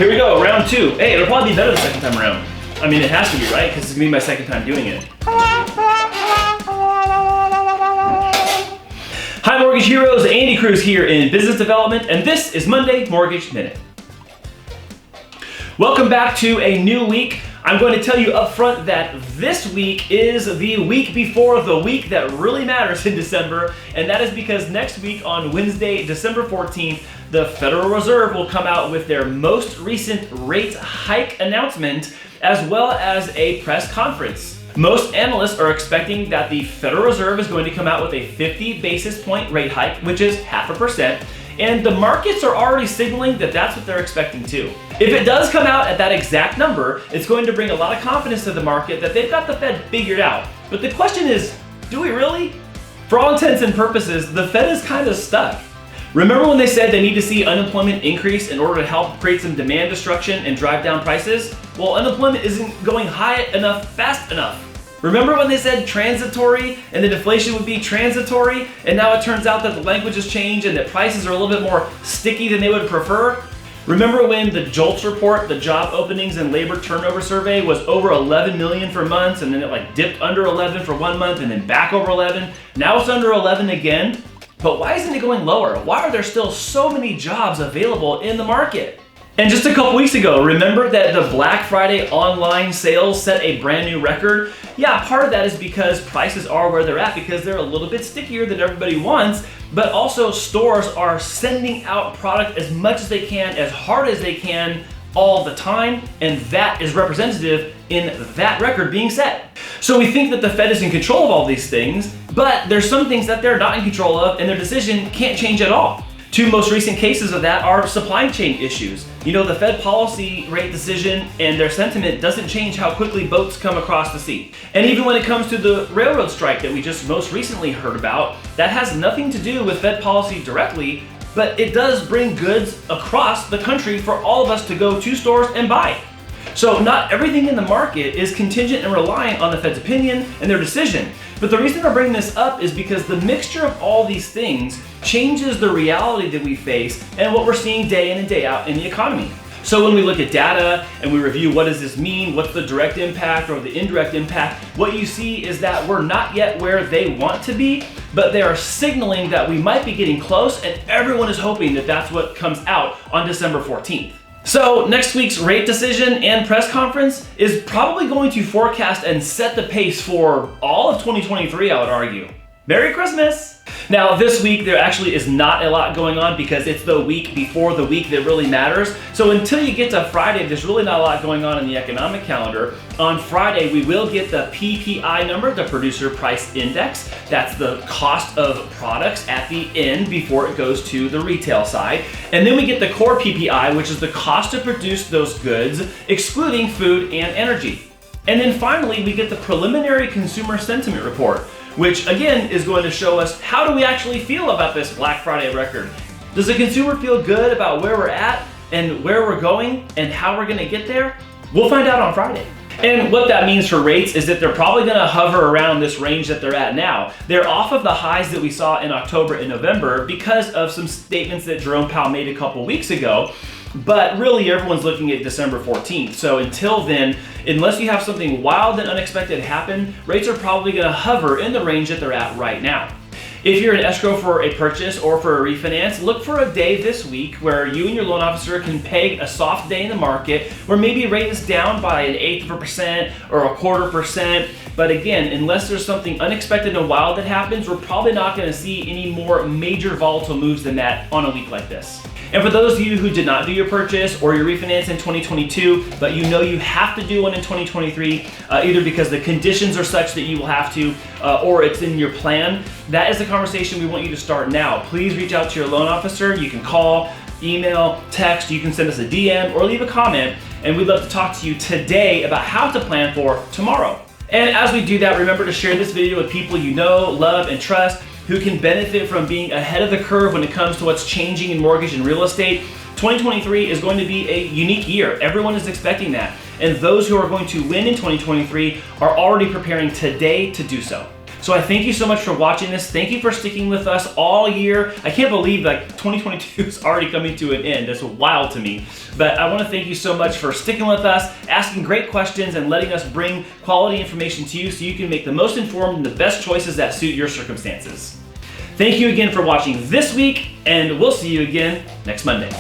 Here we go, round two. Hey, it'll probably be better the second time around. I mean, it has to be, right? Because it's gonna be my second time doing it. Hi, Mortgage Heroes. Andy Cruz here in Business Development, and this is Monday Mortgage Minute. Welcome back to a new week. I'm going to tell you up front that this week is the week before the week that really matters in December, and that is because next week on Wednesday, December 14th, the Federal Reserve will come out with their most recent rate hike announcement, as well as a press conference. Most analysts are expecting that the Federal Reserve is going to come out with a 50 basis point rate hike, which is 0.5%. And the markets are already signaling that that's what they're expecting too. If it does come out at that exact number, it's going to bring a lot of confidence to the market that they've got the Fed figured out. But the question is, do we really? For all intents and purposes, the Fed is kind of stuck. Remember when they said they need to see unemployment increase in order to help create some demand destruction and drive down prices? Well, unemployment isn't going high enough fast enough. Remember when they said transitory and the deflation would be transitory, and now it turns out that the language has changed and that prices are a little bit more sticky than they would prefer? Remember when the JOLTS report, the job openings and labor turnover survey, was over 11 million for months, and then it dipped under 11 for 1 month and then back over 11? Now it's under 11 again. But why isn't it going lower? Why are there still so many jobs available in the market? And just a couple weeks ago, remember that the Black Friday online sales set a brand new record? Yeah, part of that is because prices are where they're at because they're a little bit stickier than everybody wants, but also stores are sending out product as much as they can, as hard as they can, all the time, and that is representative in that record being set. So we think that the Fed is in control of all these things, but there's some things that they're not in control of and their decision can't change at all. Two most recent cases of that are supply chain issues. You know, the Fed policy rate decision and their sentiment doesn't change how quickly boats come across the sea. And even when it comes to the railroad strike that we just most recently heard about, that has nothing to do with Fed policy directly, but it does bring goods across the country for all of us to go to stores and buy. So not everything in the market is contingent and reliant on the Fed's opinion and their decision. But the reason I'm bringing this up is because the mixture of all these things changes the reality that we face and what we're seeing day in and day out in the economy. So when we look at data and we review what does this mean, what's the direct impact or the indirect impact, what you see is that we're not yet where they want to be, but they are signaling that we might be getting close, and everyone is hoping that that's what comes out on December 14th. So next week's rate decision and press conference is probably going to forecast and set the pace for all of 2023, I would argue. Merry Christmas! Now this week there actually is not a lot going on because it's the week before the week that really matters. So until you get to Friday, there's really not a lot going on in the economic calendar. On Friday, we will get the PPI number, the Producer Price Index. That's the cost of products at the end before it goes to the retail side. And then we get the core PPI, which is the cost to produce those goods, excluding food and energy. And then finally, we get the preliminary consumer sentiment report, which again is going to show us how do we actually feel about this Black Friday record. Does the consumer feel good about where we're at and where we're going and how we're gonna get there? We'll find out on Friday. And what that means for rates is that they're probably gonna hover around this range that they're at now. They're off of the highs that we saw in October and November because of some statements that Jerome Powell made a couple weeks ago. But really everyone's looking at December 14th. So until then, unless you have something wild and unexpected happen, rates are probably gonna hover in the range that they're at right now. If you're in escrow for a purchase or for a refinance, look for a day this week where you and your loan officer can peg a soft day in the market where maybe rate is down by 1/8% or 1/4%. But again, unless there's something unexpected and wild that happens, we're probably not gonna see any more major volatile moves than that on a week like this. And for those of you who did not do your purchase or your refinance in 2022, but you know you have to do one in 2023, either because the conditions are such that you will have to, or it's in your plan, that is the conversation we want you to start now. Please reach out to your loan officer. You can call, email, text, you can send us a DM or leave a comment, and we'd love to talk to you today about how to plan for tomorrow. And as we do that, remember to share this video with people you know, love, and trust, who can benefit from being ahead of the curve when it comes to what's changing in mortgage and real estate. 2023 is going to be a unique year. Everyone is expecting that. And those who are going to win in 2023 are already preparing today to do so. So I thank you so much for watching this. Thank you for sticking with us all year. I can't believe like 2022 is already coming to an end. That's wild to me. But I want to thank you so much for sticking with us, asking great questions, and letting us bring quality information to you so you can make the most informed and the best choices that suit your circumstances. Thank you again for watching this week, and we'll see you again next Monday.